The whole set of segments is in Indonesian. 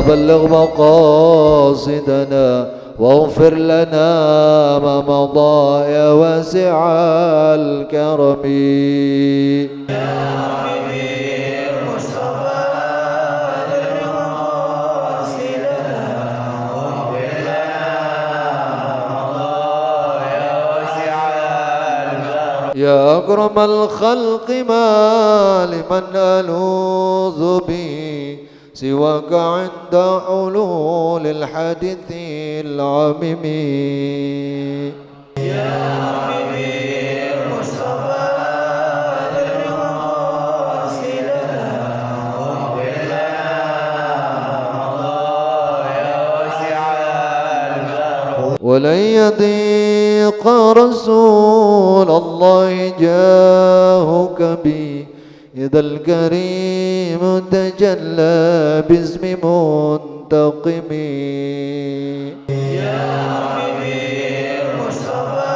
بلغ مقاصدنا واغفر لنا ما مضى يا واسع الكرم. يا أكرم الخلق ما لمن ألوذ به سواك عند حلول الحادث العميم. يا حبيبي المصطفى ولن يضيق رسول الله جاهك بي إذا الكريم تجلى باسم منتقم. يا حبيبي المصطفى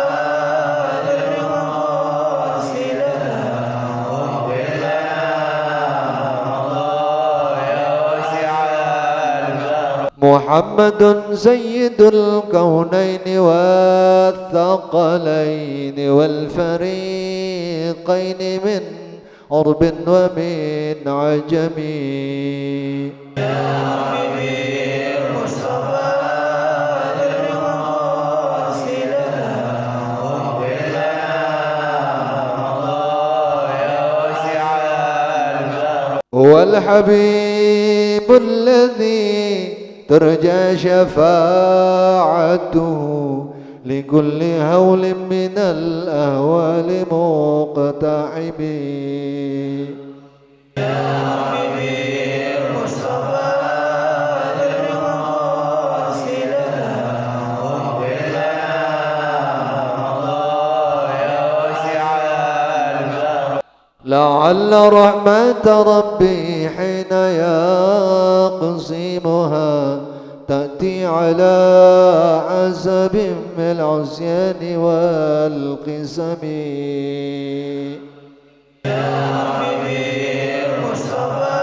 محمد سيد الكونين والثقلين والفريقين من عرب ومن عجم. يا حبيبي المصطفى هو الحبيب الذي ترجى شفاعته لكل هول من الأهوال مقتحم. يا حبيبي المصطفى لعل رحمة ربي حين يقسمها تأتي على حسب العصيان والقسم. يا حبيبي المصطفى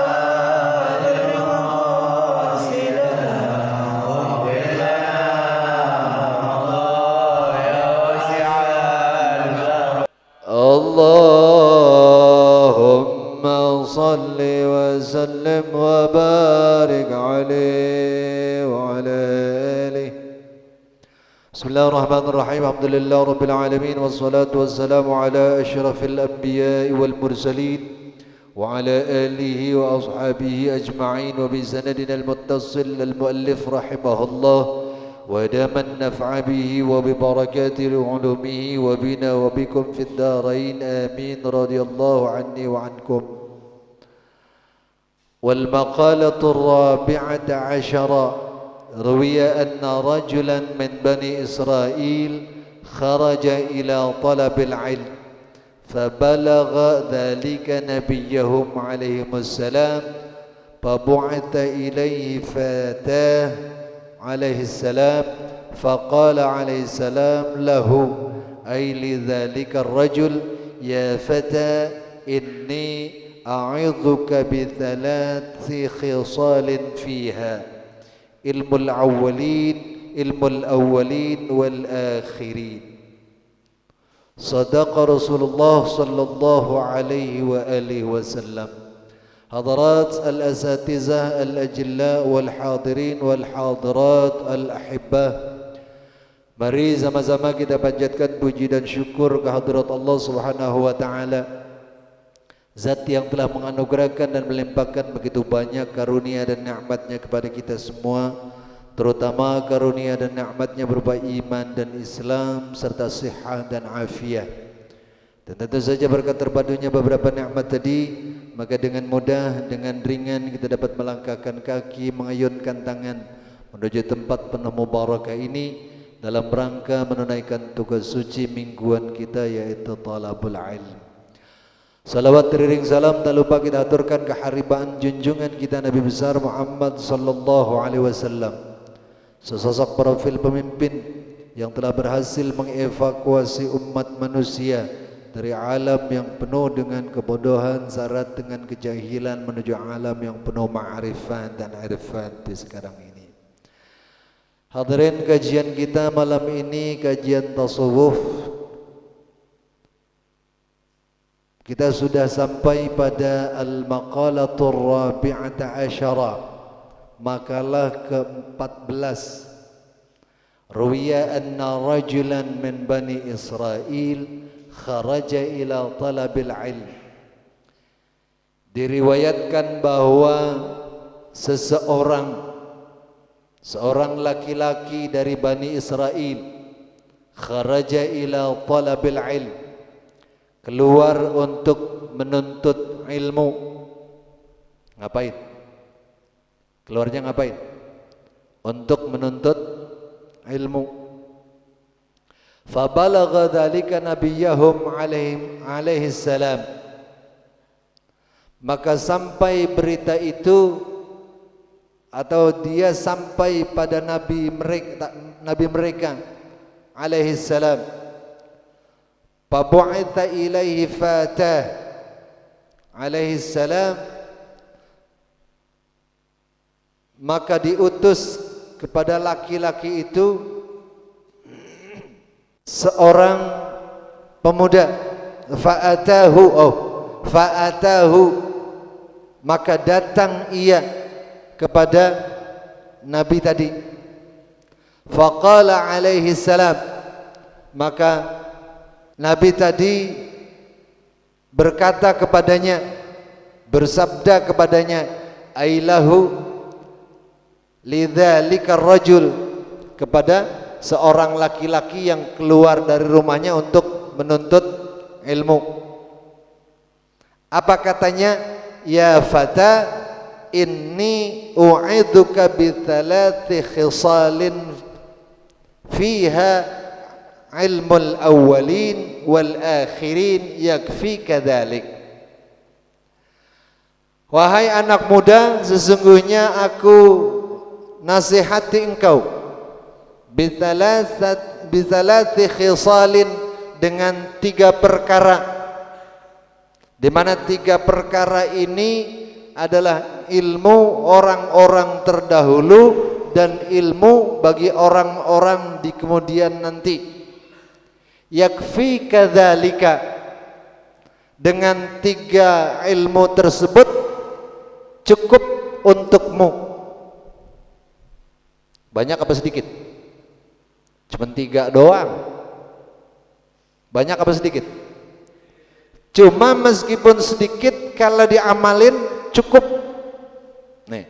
اللهم صل وسلم وبارك عليه وعلى آله. بسم الله الرحمن الرحيم. الحمد لله رب العالمين والصلاة والسلام على أشرف الأنبياء والمرسلين وعلى آله وأصحابه أجمعين وبسندنا المتصل المؤلف رحمه الله ودام النفع به وببركات علومه وبنا وبكم في الدارين آمين رضي الله عني وعنكم. والمقالة الرابعة عشرة روي أن رجلا من بني إسرائيل خرج إلى طلب العلم فبلغ ذلك نبيهم عليهم السلام فبعث إليه فاتاه عليه السلام فقال عليه السلام له أي لذلك الرجل يا فتى إني أعظك بثلاث خصال فيها علم الأولين والآخرين. صدق رسول الله صلى الله عليه وآله وسلم. حضرات الأساتذة الأجلاء والحاضرين والحاضرات الأحبة, mari sama-sama kita panjatkan puji dan syukur kehadirat Allah Subhanahu wa taala, Zat yang telah menganugerahkan dan melimpahkan begitu banyak karunia dan nikmatnya kepada kita semua, terutama karunia dan nikmatnya berupa iman dan Islam serta sihat dan afiat. Dan tentu saja berkat terpadunya beberapa nikmat tadi, maka dengan mudah, dengan ringan kita dapat melangkahkan kaki, mengayunkan tangan menuju tempat penuh mubarakah ini dalam rangka menunaikan tugas suci mingguan kita, yaitu talabul ilm. Salawat teriring salam tak lupa kita aturkan keharibaan junjungan kita Nabi besar Muhammad sallallahu alaihi wasallam, sesosok profil pemimpin yang telah berhasil mengevakuasi umat manusia dari alam yang penuh dengan kebodohan syarat dengan kejahilan menuju alam yang penuh ma'rifat dan irfan di sekarang ini. Hadirin, kajian kita malam ini kajian tasawuf. Kita sudah sampai pada al-maqalatur rabi'ata asyara, makalah ke-14. Ruwiya anna rajulan min bani Israel kharaja ila talabil ilm. Diriwayatkan bahwa seorang laki-laki dari Bani Israel kharaja ila talabil ilm, keluar untuk menuntut ilmu. Ngapain? Keluarnya ngapain? Untuk menuntut ilmu. Fabalagha dzalika nabiyahum alaihi salam, maka sampai berita itu atau dia sampai pada nabi mereka alaihi salam. Fabu'itha ilaihi fatah alaihi salam, maka diutus kepada laki-laki itu seorang pemuda. Fa'atahu, maka datang ia kepada Nabi tadi. Faqala alaihi salam, maka Nabi tadi berkata kepadanya, bersabda kepadanya, ailahu lidzalika rajul, kepada seorang laki-laki yang keluar dari rumahnya untuk menuntut ilmu. Apa katanya? Ya fata, inni u'idzuka bi thalathi khisalin fiha ilmul awwalin wal akhirin yakfika dzalik. Wahai anak muda, sesungguhnya aku nasihati engkau bithalati khisalin, dengan 3 perkara, di mana 3 perkara ini adalah ilmu orang-orang terdahulu dan ilmu bagi orang-orang di kemudian nanti. Yakfi kadzalika, dengan 3 ilmu tersebut cukup untukmu. Banyak apa sedikit? Cuma 3 doang. Banyak apa sedikit? Cuma meskipun sedikit, kalau diamalin cukup. Nih,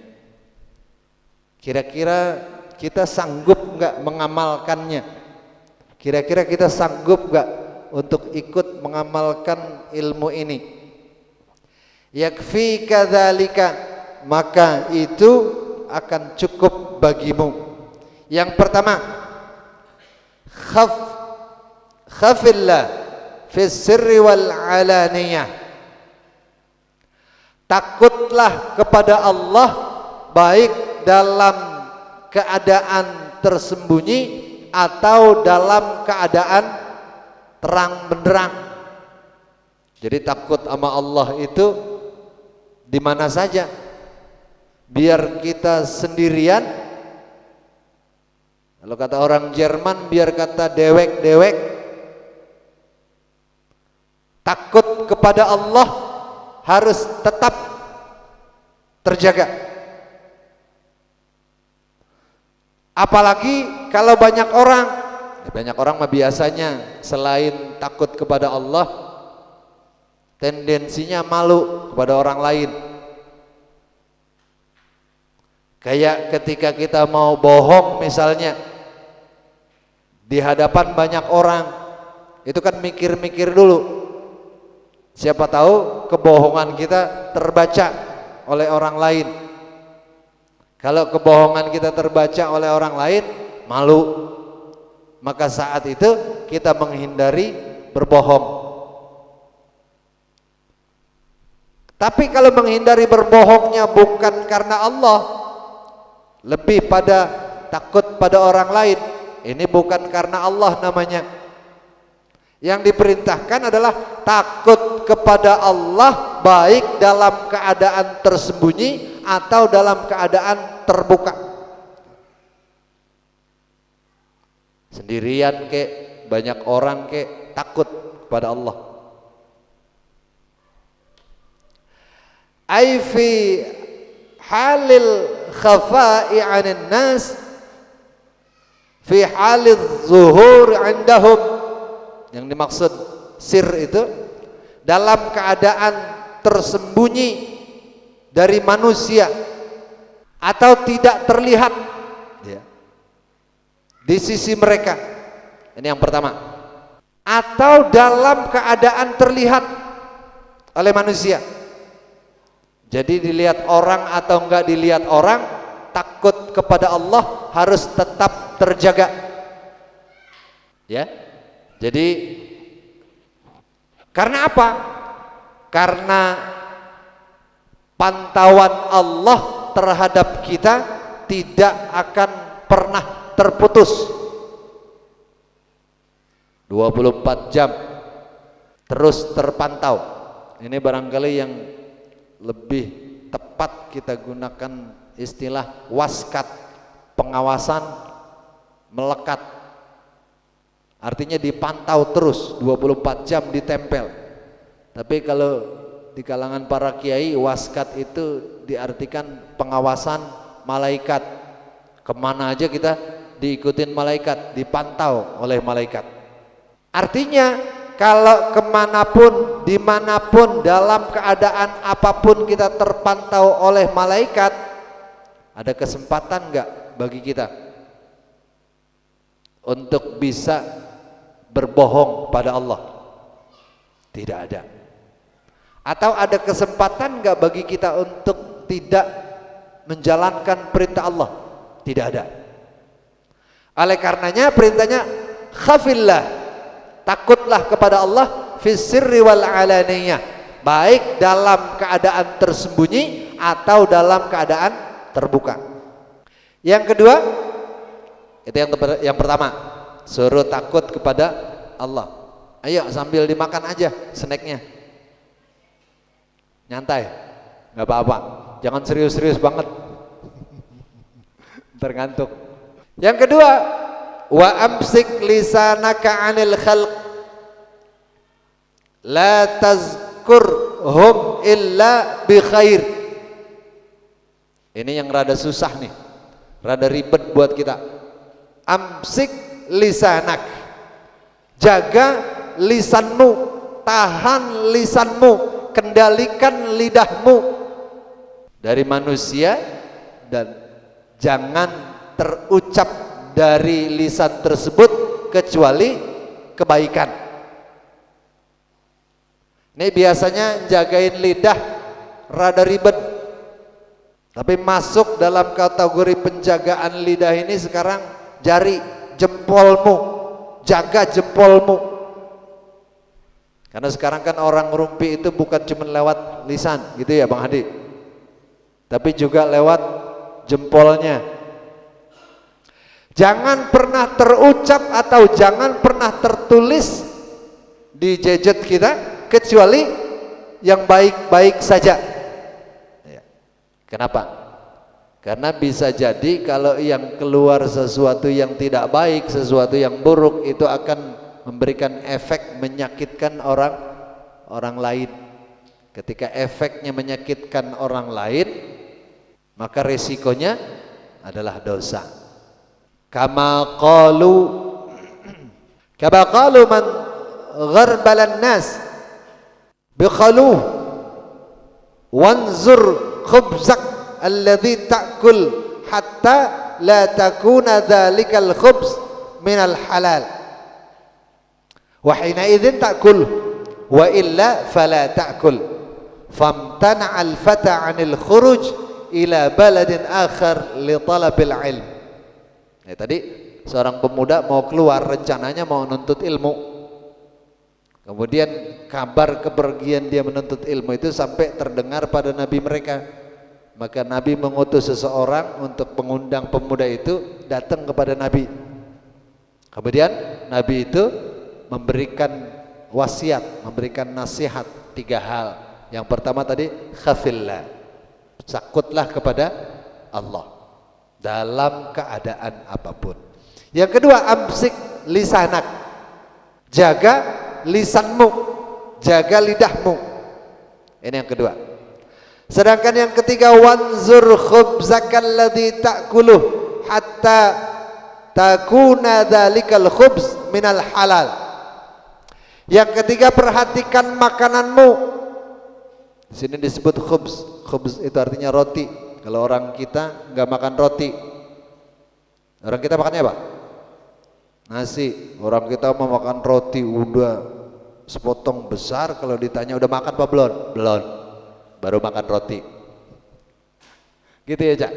kira-kira kita sanggup nggak mengamalkannya? Kira-kira kita sanggup nggak untuk ikut mengamalkan ilmu ini? Yakfi kadzalika, maka itu akan cukup bagimu. Yang pertama, khafillah fis sirri wal alaniyah, takutlah kepada Allah baik dalam keadaan tersembunyi atau dalam keadaan terang benderang. Jadi takut sama Allah itu di mana saja. Biar kita sendirian, kalau kata orang Jerman, biar kata dewek-dewek, takut kepada Allah harus tetap terjaga. Apalagi kalau banyak orang mah biasanya selain takut kepada Allah, tendensinya malu kepada orang lain. Kayak ketika kita mau bohong misalnya di hadapan banyak orang, itu kan mikir-mikir dulu. Siapa tahu kebohongan kita terbaca oleh orang lain. Kalau kebohongan kita terbaca oleh orang lain, malu. Maka saat itu kita menghindari berbohong. Tapi kalau menghindari berbohongnya bukan karena Allah, lebih pada takut pada orang lain, ini bukan karena Allah namanya. Yang diperintahkan adalah takut kepada Allah baik dalam keadaan tersembunyi atau dalam keadaan terbuka. Sendirian kek, banyak orang kek, takut kepada Allah. Ai fi halil khafa'i 'anil nas fi halil zuhur 'indahum. Yang dimaksud sir itu dalam keadaan tersembunyi dari manusia atau tidak terlihat ya, di sisi mereka. Ini yang pertama. Atau dalam keadaan terlihat oleh manusia. Jadi dilihat orang atau enggak dilihat orang, takut kepada Allah harus tetap terjaga. Ya. Jadi karena apa? Karena pantauan Allah terhadap kita tidak akan pernah terputus. 24 jam terus terpantau. Ini barangkali yang lebih tepat kita gunakan istilah waskat, pengawasan melekat. Artinya dipantau terus 24 jam ditempel. Tapi kalau di kalangan para kiai, waskat itu diartikan pengawasan malaikat. Kemana aja kita diikutin malaikat, dipantau oleh malaikat. Artinya kalau kemanapun, dimanapun, dalam keadaan apapun kita terpantau oleh malaikat, ada kesempatan enggak bagi kita untuk bisa berbohong pada Allah? Tidak ada. Atau ada kesempatan enggak bagi kita untuk tidak menjalankan perintah Allah? Tidak ada. Oleh karenanya perintahnya khafillah, takutlah kepada Allah fis sirri wal alaniyah, baik dalam keadaan tersembunyi atau dalam keadaan terbuka. Yang kedua, itu yang pertama, suruh takut kepada Allah. Ayo sambil dimakan aja snacknya, nyantai, nggak apa-apa, jangan serius-serius banget, ntar ngantuk. Yang kedua, wa amsik lisanaka 'anil khalq la tazkurhum illa bi khair. Ini yang rada susah nih, rada ribet buat kita. Amsik lisanak, jaga lisanmu, tahan lisanmu, kendalikan lidahmu dari manusia, dan jangan terucap dari lisan tersebut kecuali kebaikan. Ini biasanya jagain lidah rada ribet, tapi masuk dalam kategori penjagaan lidah ini sekarang jari, jempolmu, jaga jempolmu. Karena sekarang kan orang ngerumpi itu bukan cuma lewat lisan gitu ya Bang Hadi, tapi juga lewat jempolnya. Jangan pernah terucap atau jangan pernah tertulis di gadget kita kecuali yang baik-baik saja. Kenapa? Karena bisa jadi kalau yang keluar sesuatu yang tidak baik, sesuatu yang buruk, itu akan memberikan efek menyakitkan orang lain. Ketika efeknya menyakitkan orang lain, maka resikonya adalah dosa. Kama qalu man gharbalan nas bikhaluh wanzur khubzak alladhi ta'kul hatta la takuna dhalikal khubz minal halal wa hina idzin ta'kul wa illa fala ta'kul famtana'a al-fata 'anil khuruj ila baladin akhar li talabil ilm. Tadi seorang pemuda mau keluar, rencananya mau menuntut ilmu, kemudian kabar kepergian dia menuntut ilmu itu sampai terdengar pada nabi mereka. Maka Nabi mengutus seseorang untuk mengundang pemuda itu datang kepada Nabi. Kemudian Nabi itu memberikan wasiat, memberikan nasihat 3 hal. Yang pertama tadi khafillah, takutlah kepada Allah dalam keadaan apapun. Yang kedua amsik lisanak, jaga lisanmu, jaga lidahmu. Ini yang kedua. Sedangkan yang ketiga wanzur khubzakal ladzi ta'kuluh hatta takuna dzalikal khubz minal halal. Yang ketiga perhatikan makananmu. Di sini disebut khubz. Khubz itu artinya roti. Kalau orang kita nggak makan roti, orang kita makannya apa? Nasi. Orang kita mau makan roti udah sepotong besar, kalau ditanya udah makan apa belum? Belum. Baru makan roti. Gitu ya, Cak.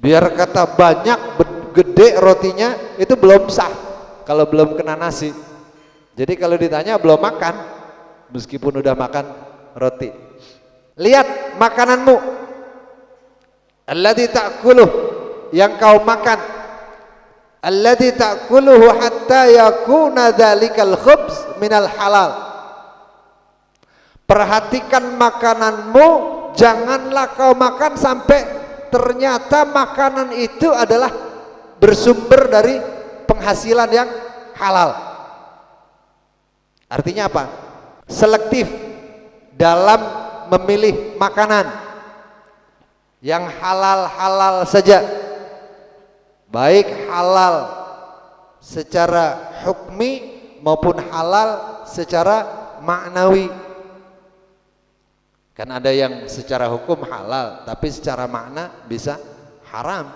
Biar kata banyak gede rotinya itu belum sah kalau belum kena nasi. Jadi kalau ditanya belum makan meskipun udah makan roti. Lihat makananmu. Alladzi ta'kuluh, yang kau makan. Alladzi ta'kuluhu hatta yakuna dzalikal khubz minal halal. Perhatikan makananmu, janganlah kau makan sampai ternyata makanan itu adalah bersumber dari penghasilan yang halal. Artinya apa? Selektif dalam memilih makanan yang halal-halal saja, baik halal secara hukmi maupun halal secara maknawi. Kan ada yang secara hukum halal tapi secara makna bisa haram,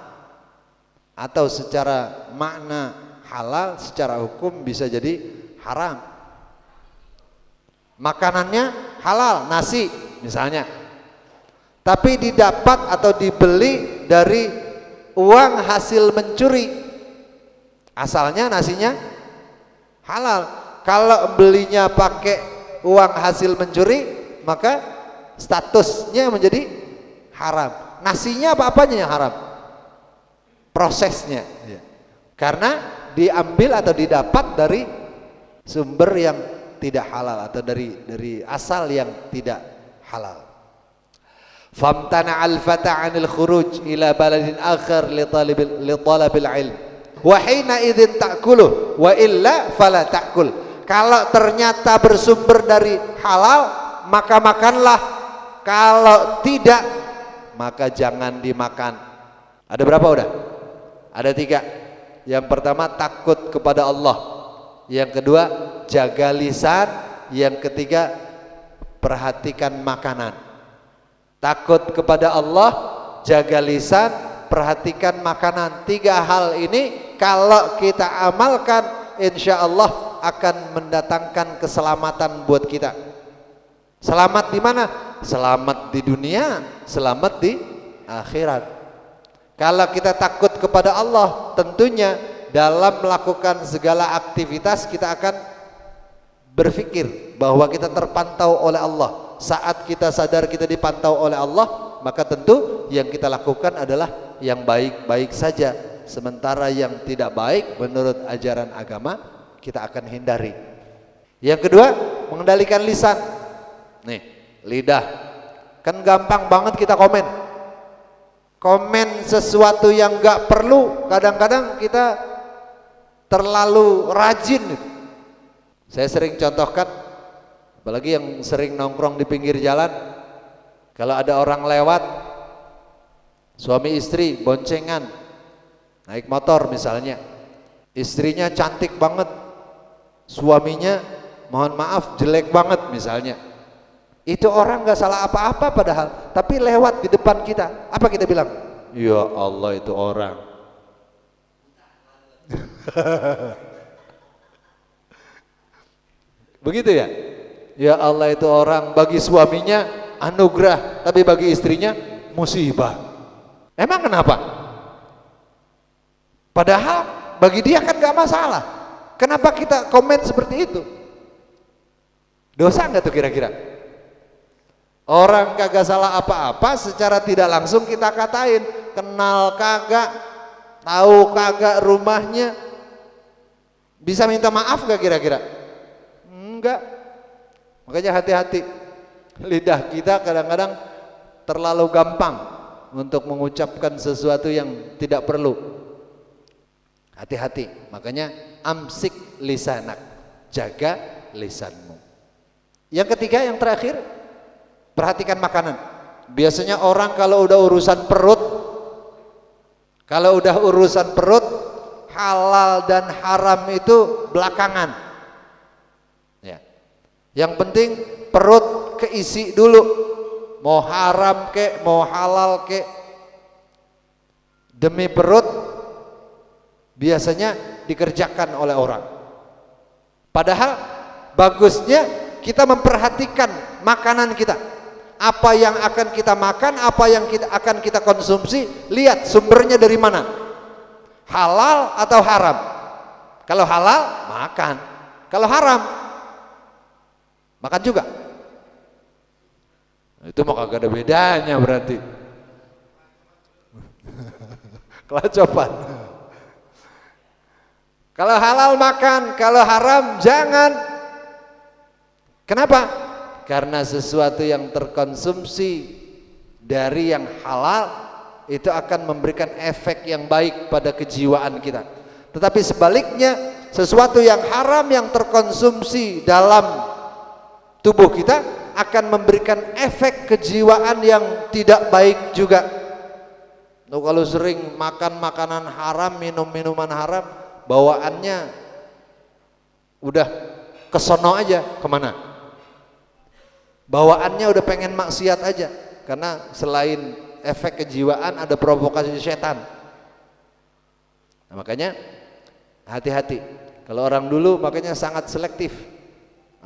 atau secara makna halal secara hukum bisa jadi haram. Makanannya halal, nasi misalnya, tapi didapat atau dibeli dari uang hasil mencuri, asalnya nasinya halal. Kalau belinya pakai uang hasil mencuri maka statusnya menjadi haram. Nasinya apa-apanya yang haram, prosesnya, karena diambil atau didapat dari sumber yang tidak halal atau dari asal yang tidak halal. Famtana al-fata 'anil khuruj ila baladin akhar li talabil ilm wa hina idzin ta'kuluh wa illa fala ta'kul. Kalau ternyata bersumber dari halal maka makanlah, kalau tidak maka jangan dimakan. Ada berapa udah? Ada 3. Yang pertama takut kepada Allah, yang kedua jaga lisan, yang ketiga perhatikan makanan. Takut kepada Allah, jaga lisan, perhatikan makanan. 3 hal ini kalau kita amalkan insya Allah akan mendatangkan keselamatan buat kita. Selamat di mana? Selamat di dunia, selamat di akhirat. Kalau kita takut kepada Allah, tentunya dalam melakukan segala aktivitas kita akan berpikir bahwa kita terpantau oleh Allah. Saat kita sadar kita dipantau oleh Allah, maka tentu yang kita lakukan adalah yang baik-baik saja. Sementara yang tidak baik menurut ajaran agama kita akan hindari. Yang kedua, mengendalikan lisan. Nih, lidah. Kan gampang banget kita komen sesuatu yang gak perlu. Kadang-kadang kita terlalu rajin. Saya sering contohkan, apalagi yang sering nongkrong di pinggir jalan, kalau ada orang lewat, suami istri boncengan naik motor misalnya, istrinya cantik banget, suaminya mohon maaf jelek banget misalnya, itu orang gak salah apa-apa padahal, tapi lewat di depan kita, apa kita bilang? Ya Allah itu orang. Begitu ya? Ya Allah itu orang, bagi suaminya anugerah, tapi bagi istrinya musibah. Emang kenapa? Padahal bagi dia kan gak masalah. Kenapa kita komen seperti itu? Dosa nggak tuh kira-kira? Orang kagak salah apa-apa, secara tidak langsung kita katain, kenal kagak, tahu kagak rumahnya, Bisa minta maaf gak kira-kira? Enggak. Makanya hati-hati. Lidah kita kadang-kadang terlalu gampang untuk mengucapkan sesuatu yang tidak perlu. Hati-hati. Makanya amsik lisanak, jaga lisanmu. Yang ketiga, yang terakhir, perhatikan makanan. Biasanya orang kalau udah urusan perut, halal dan haram itu belakangan. Ya. Yang penting perut keisi dulu. Mau haram kek, mau halal kek. Demi perut biasanya dikerjakan oleh orang. Padahal bagusnya kita memperhatikan makanan kita. Apa yang akan kita makan, apa yang akan kita konsumsi, lihat sumbernya dari mana. Halal atau haram? Kalau halal, makan. Kalau haram, makan juga. Itu mah kagak ada bedanya berarti. Kelacopan. Kalau halal makan, kalau haram jangan. Kenapa? Karena sesuatu yang terkonsumsi dari yang halal itu akan memberikan efek yang baik pada kejiwaan kita. Tetapi sebaliknya, sesuatu yang haram yang terkonsumsi dalam tubuh kita akan memberikan efek kejiwaan yang tidak baik juga. Tuh, kalau sering makan makanan haram, minum minuman haram, bawaannya udah kesono aja, kemana? Bawaannya udah pengen maksiat aja, karena selain efek kejiwaan ada provokasi setan. Nah, makanya hati-hati. Kalau orang dulu makanya sangat selektif.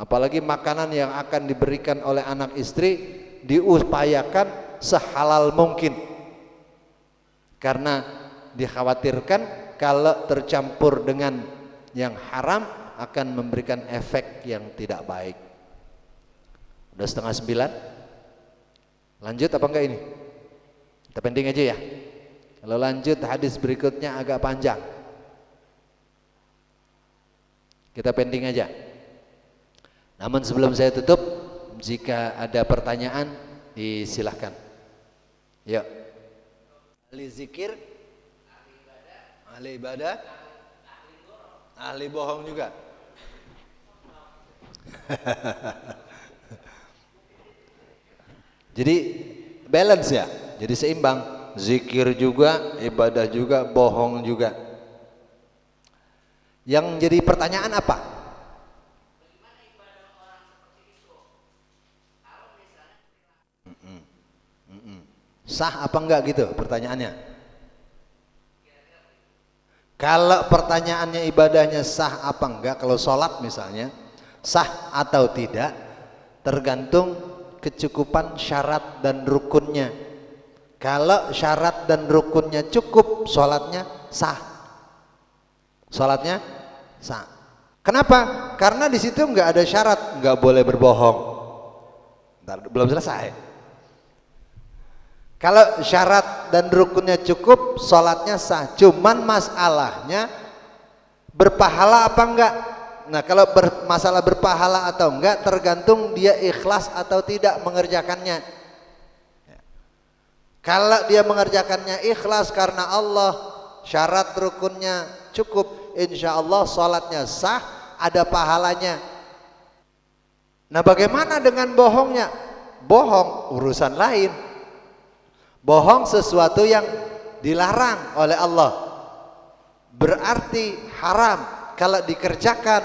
Apalagi makanan yang akan diberikan oleh anak istri diupayakan sehalal mungkin. Karena dikhawatirkan kalau tercampur dengan yang haram akan memberikan efek yang tidak baik. Udah 8:30. Lanjut apa enggak ini? Kita pending aja ya. Kalau lanjut hadis berikutnya agak panjang. Kita pending aja. Namun sebelum saya tutup, jika ada pertanyaan disilahkan. Yuk. Ahli zikir, ahli ibadah, ahli bohong juga. Jadi balance ya. Jadi seimbang, zikir juga, ibadah juga, bohong juga. Yang jadi pertanyaan apa? Sah apa enggak gitu pertanyaannya? Kalau pertanyaannya ibadahnya sah apa enggak, kalau sholat misalnya, sah atau tidak, tergantung kecukupan syarat dan rukunnya. Kalau syarat dan rukunnya cukup, sholatnya sah. Sholatnya sah. Kenapa? Karena di situ nggak ada syarat, nggak boleh berbohong. Bentar, belum selesai. Kalau syarat dan rukunnya cukup, sholatnya sah. Cuman masalahnya berpahala apa enggak? Nah, kalau masalah berpahala atau enggak tergantung dia ikhlas atau tidak mengerjakannya. Kalau dia mengerjakannya ikhlas karena Allah, syarat rukunnya cukup, insya Allah sholatnya sah, ada pahalanya. Nah, bagaimana dengan bohongnya? Bohong urusan lain. Bohong sesuatu yang dilarang oleh Allah, berarti haram. Kalau dikerjakan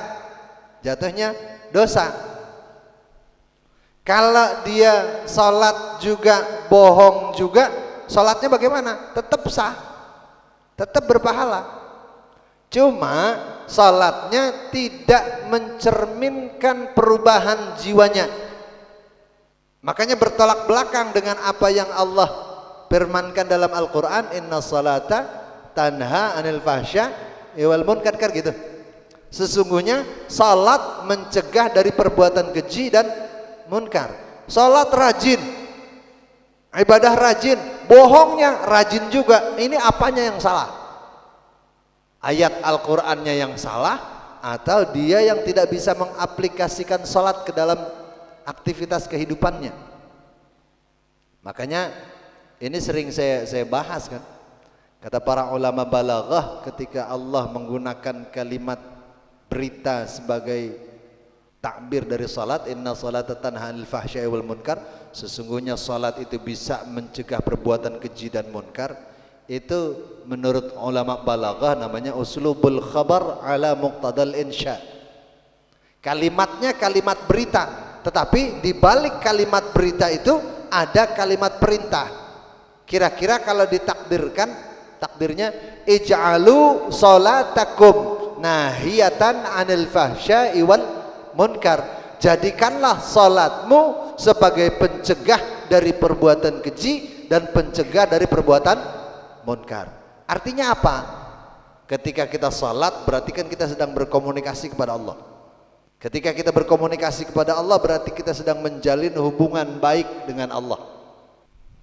jatuhnya dosa. Kalau dia sholat juga bohong juga, sholatnya bagaimana? Tetap sah, tetap berpahala. Cuma sholatnya tidak mencerminkan perubahan jiwanya. Makanya bertolak belakang dengan apa yang Allah firmankan dalam Al-Quran, inna salata tanha anil fahsya wal munkar, gitu. Sesungguhnya salat mencegah dari perbuatan keji dan munkar. Salat rajin, ibadah rajin, bohongnya rajin juga. Ini apanya yang salah? Ayat Al-Qur'annya yang salah atau dia yang tidak bisa mengaplikasikan sholat ke dalam aktivitas kehidupannya. Makanya ini sering saya bahas kan. Kata para ulama balaghah, ketika Allah menggunakan kalimat berita sebagai takbir dari salat, inna salata tanha 'anil fahsya'i wal munkar, sesungguhnya salat itu bisa mencegah perbuatan keji dan munkar. Itu menurut ulama balaghah namanya uslubul khabar ala muqtadal insya. Kalimatnya kalimat berita, tetapi di balik kalimat berita itu ada kalimat perintah. Kira-kira kalau ditakdirkan, takdirnya ij'alu salatakum nahiyatan 'anil fahsya'i wal munkar. Jadikanlah salatmu sebagai pencegah dari perbuatan keji dan pencegah dari perbuatan munkar. Artinya apa? Ketika kita salat berarti kan kita sedang berkomunikasi kepada Allah. Ketika kita berkomunikasi kepada Allah berarti kita sedang menjalin hubungan baik dengan Allah.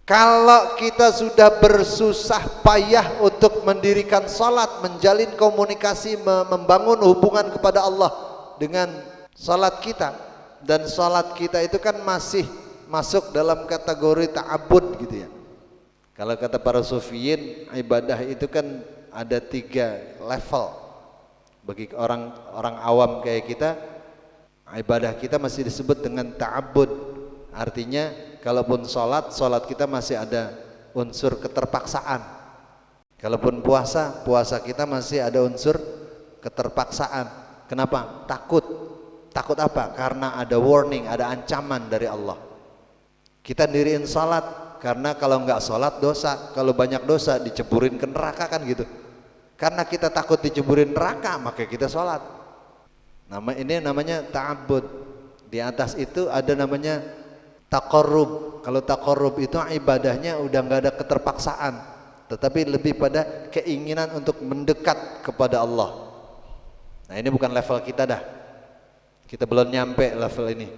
Kalau kita sudah bersusah payah untuk mendirikan salat, menjalin komunikasi, membangun hubungan kepada Allah dengan salat kita, dan salat kita itu kan masih masuk dalam kategori ta'abbud gitu ya. Kalau kata para sufiyin, ibadah itu kan ada 3 level. Bagi orang awam kayak kita, ibadah kita masih disebut dengan ta'abbud. Artinya kalaupun salat kita masih ada unsur keterpaksaan. Kalaupun puasa kita masih ada unsur keterpaksaan. Kenapa? Takut. Takut apa? Karena ada warning, ada ancaman dari Allah. Kita diriin salat karena kalau nggak sholat dosa, kalau banyak dosa diceburin ke neraka kan gitu. Karena kita takut diceburin neraka, maka kita sholat. Ini namanya ta'abbud. Di atas itu ada namanya taqarrub. Kalau taqarrub itu ibadahnya udah nggak ada keterpaksaan, tetapi lebih pada keinginan untuk mendekat kepada Allah. Nah ini bukan level kita dah. Kita belum nyampe level ini.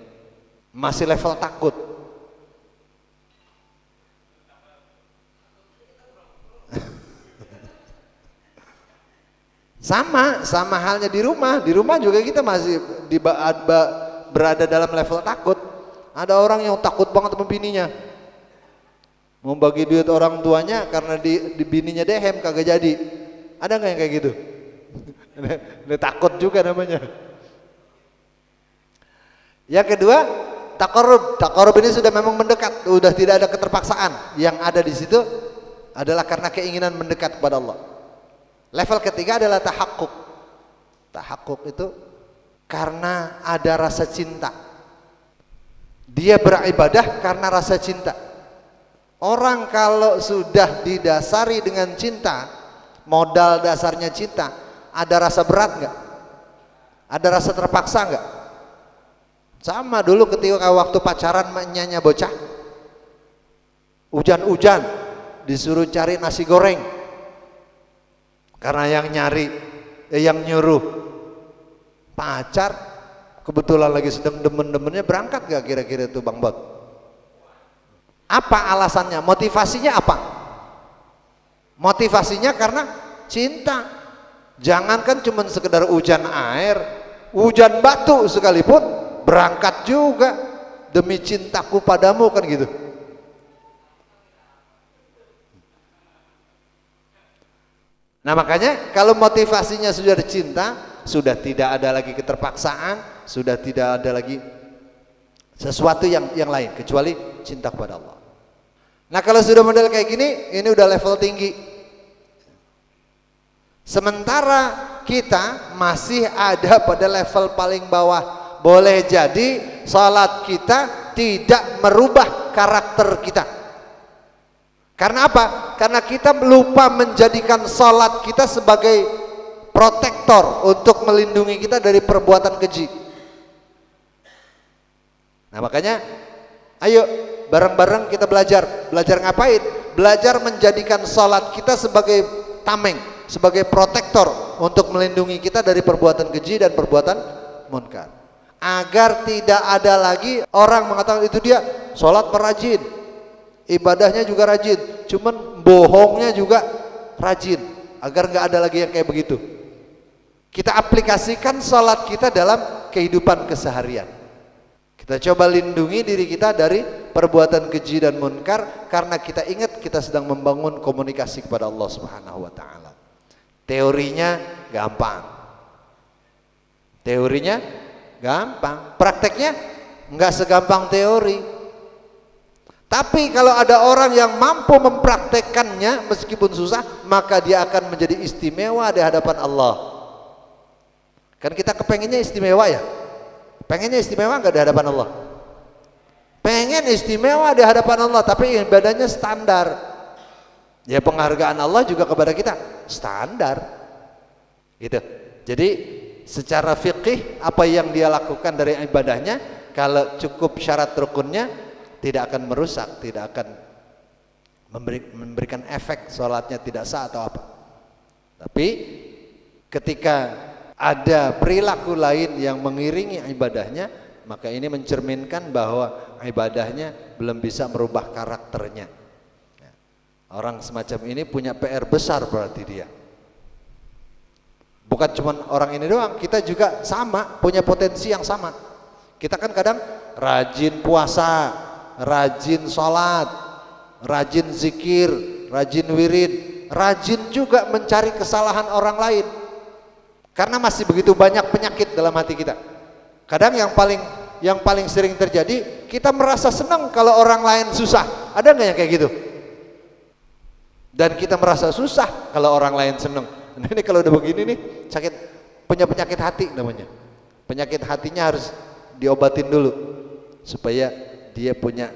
Masih level takut. Sama halnya di rumah juga kita masih berada dalam level takut. Ada orang yang takut banget sama bininya, mau bagi duit orang tuanya karena di bininya dehem kagak jadi. Ada nggak yang kayak gitu? Ini takut juga namanya. Yang kedua, taqarrub ini sudah memang mendekat, sudah tidak ada keterpaksaan. Yang ada di situ adalah karena keinginan mendekat kepada Allah. Level ketiga adalah tahakkuk. Tahakkuk itu karena ada rasa cinta. Dia beribadah karena rasa cinta. Orang kalau sudah didasari dengan cinta, modal dasarnya cinta, ada rasa berat nggak? Ada rasa terpaksa nggak? Sama dulu ketika waktu pacaran nyanyi bocah, hujan-hujan disuruh cari nasi goreng. Karena yang yang nyuruh pacar kebetulan lagi sedang demen-demennya, berangkat gak kira-kira itu Bang Bot? Apa alasannya? Motivasinya apa? Motivasinya karena cinta. Jangankan cuma sekedar hujan air, hujan batu sekalipun berangkat juga demi cintaku padamu kan gitu. Nah makanya kalau motivasinya sudah cinta, sudah tidak ada lagi keterpaksaan, sudah tidak ada lagi sesuatu yang lain kecuali cinta kepada Allah. Nah kalau sudah model kayak gini, ini udah level tinggi. Sementara kita masih ada pada level paling bawah. Boleh jadi salat kita tidak merubah karakter kita. Karena apa? Karena kita lupa menjadikan salat kita sebagai protektor untuk melindungi kita dari perbuatan keji. Nah makanya ayo bareng-bareng kita belajar. Belajar ngapain? Belajar menjadikan salat kita sebagai tameng, sebagai protektor untuk melindungi kita dari perbuatan keji dan perbuatan munkar. Agar tidak ada lagi orang mengatakan itu dia salat merajin, ibadahnya juga rajin, cuman bohongnya juga rajin, agar nggak ada lagi yang kayak begitu. kita aplikasikan sholat kita dalam kehidupan keseharian. Kita coba lindungi diri kita dari perbuatan keji dan munkar, karena kita ingat kita sedang membangun komunikasi kepada Allah Subhanahu wa taala. Teorinya gampang. Teorinya gampang, prakteknya enggak segampang teori. Tapi kalau ada orang yang mampu mempraktekkannya meskipun susah, maka dia akan menjadi istimewa di hadapan Allah. Kan kita kepengennya istimewa ya? Pengennya istimewa enggak di hadapan Allah? Pengen istimewa di hadapan Allah, tapi ibadahnya standar. Ya penghargaan Allah juga kepada kita standar. Gitu. Jadi secara fikih apa yang dia lakukan dari ibadahnya, kalau cukup syarat rukunnya, tidak akan merusak, tidak akan memberikan efek sholatnya tidak sah atau apa. Tapi ketika ada perilaku lain yang mengiringi ibadahnya, maka ini mencerminkan bahwa ibadahnya belum bisa merubah karakternya. Orang semacam ini punya PR besar berarti dia. Bukan cuma orang ini doang, kita juga sama, punya potensi yang sama. Kita kan kadang rajin puasa, rajin sholat, rajin zikir, rajin wirid, rajin juga mencari kesalahan orang lain. Karena masih begitu banyak penyakit dalam hati kita. Kadang yang paling sering terjadi, kita merasa senang kalau orang lain susah. Ada nggak yang kayak gitu? Dan kita merasa susah kalau orang lain senang. Ini kalau udah begini nih, punya penyakit hati namanya. Penyakit hatinya harus diobatin dulu supaya dia punya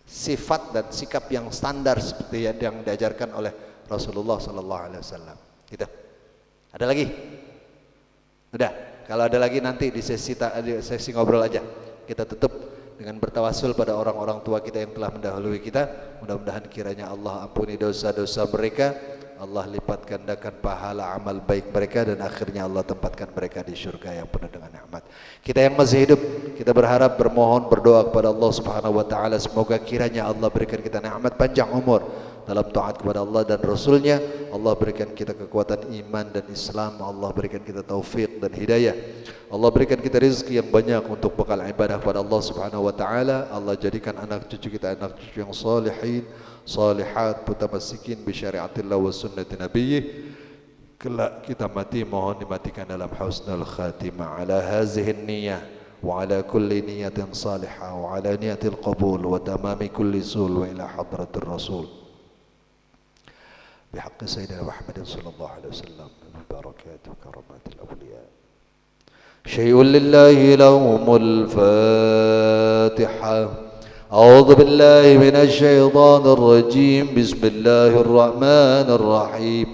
sifat dan sikap yang standar seperti yang diajarkan oleh Rasulullah SAW. Gitu. Ada lagi? Udah. Kalau ada lagi nanti di sesi ngobrol aja. Kita tutup dengan bertawasul pada orang-orang tua kita yang telah mendahului kita. Mudah-mudahan kiranya Allah ampuni dosa-dosa mereka, Allah lipat gandakan pahala amal baik mereka, dan akhirnya Allah tempatkan mereka di surga yang penuh dengan nikmat. Kita yang masih hidup, kita berharap, bermohon, berdoa kepada Allah Subhanahu wa taala, semoga kiranya Allah berikan kita nikmat panjang umur dalam taat kepada Allah dan Rasulnya. Allah berikan kita kekuatan iman dan Islam. Allah berikan kita taufik dan hidayah. Allah berikan kita rezeki yang banyak untuk bekal ibadah kepada Allah Subhanahu wa taala. Allah jadikan anak cucu kita anak cucu yang salihin, salihat, mutamassikin bi syariatillah wa sunnati nabiyyih. Kelak kita mati mohon dimatikan dalam husnul khatimah. Ala hazihi niyyah wa ala kulli niyatin salihah wa ala niyatil qabul wa tamami kulli sul wa ila hadratir rasul. بحق سيدنا محمد صلى الله عليه وسلم من بركات وكرامات الأولياء. شيء لله لوم الفاتحة. أعوذ بالله من الشيطان الرجيم. بسم الله الرحمن الرحيم.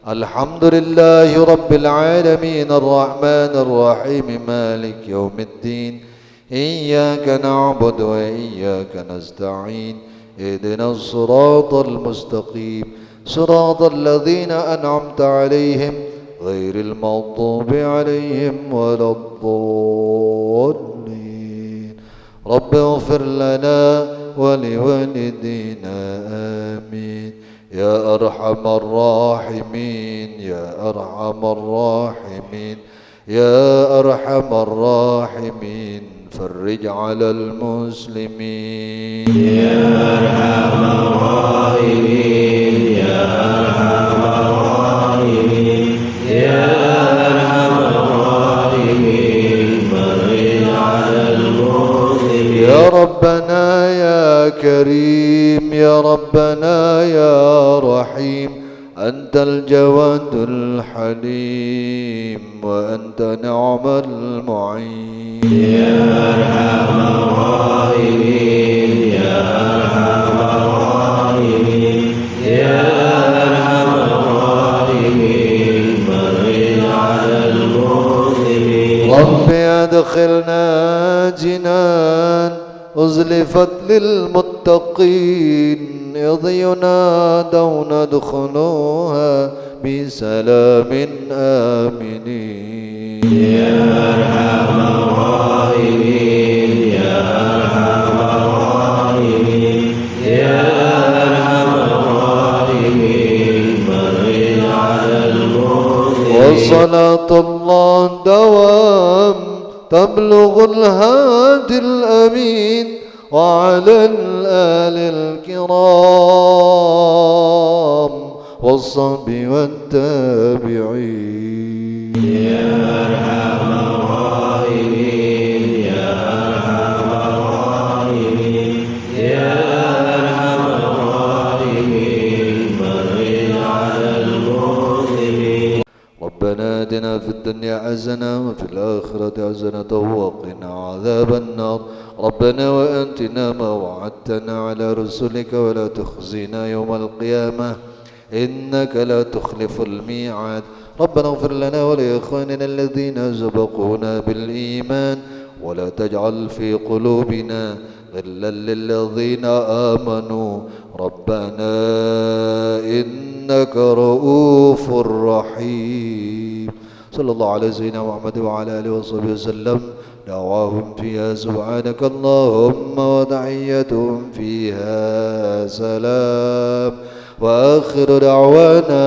الحمد لله رب العالمين الرحمن الرحيم مالك يوم الدين. إياك نعبد وإياك نستعين. اهدنا الصراط المستقيم صراط الذين أنعمت عليهم غير المغضوب عليهم ولا الضالين. رب اغفر لنا ولوالدينا آمين يا أرحم الراحمين يا أرحم الراحمين يا أرحم الراحمين. فرج على المسلمين يا أرحم الراحمين يا أرحم الراحمين يا أرحم الراحمين. فرج على المسلمين يا ربنا يا كريم يا ربنا يا رحيم. أنت الجواد الحليم وأنت نعم المعين يا أرحم الراحمين يا أرحم الراحمين يا أرحم الراحمين. فرج على المسلمين. رب أدخلنا جنان أزلفت للمتقين إذ ينادون ادخلوها بسلام آمنين يا أرحم الراحمين يا أرحم الراحمين يا أرحم الراحمين. فرج على المسلمين. تبلغ الهادي الأمين وعلى الآل الكرام والصحب والتابعين يا أرحم الراحمين يا أرحم الراحمين يا أرحم الراحمين فرج على المسلمين. ربنا آتنا في الدنيا حسنة وفي الآخرة حسنة وقنا عذاب النار. ربنا وآتنا ما وعدتنا على رسلك ولا تخزنا يوم القيامة إنك لا تخلف الميعاد. ربنا اغفر لنا ولإخواننا الذين سبقونا بالإيمان ولا تجعل في قلوبنا غلا للذين آمنوا ربنا إنك رؤوف رحيم. صلى الله على سيدنا محمد وعلى آله وصحبه وسلم. دعواهم فيها سبحانك اللهم وتحيتهم فيها سلام وآخر دعوانا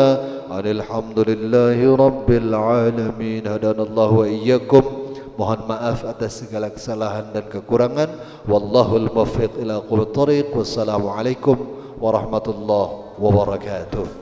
أن الحمد لله رب العالمين. هدانا الله وإياكم. Mohon maaf atas segala kesalahan dan kekurangan. Wallahul muwaffiq ila aqwamit thoriq. Wassalamualaikum warahmatullahi wabarakatuh.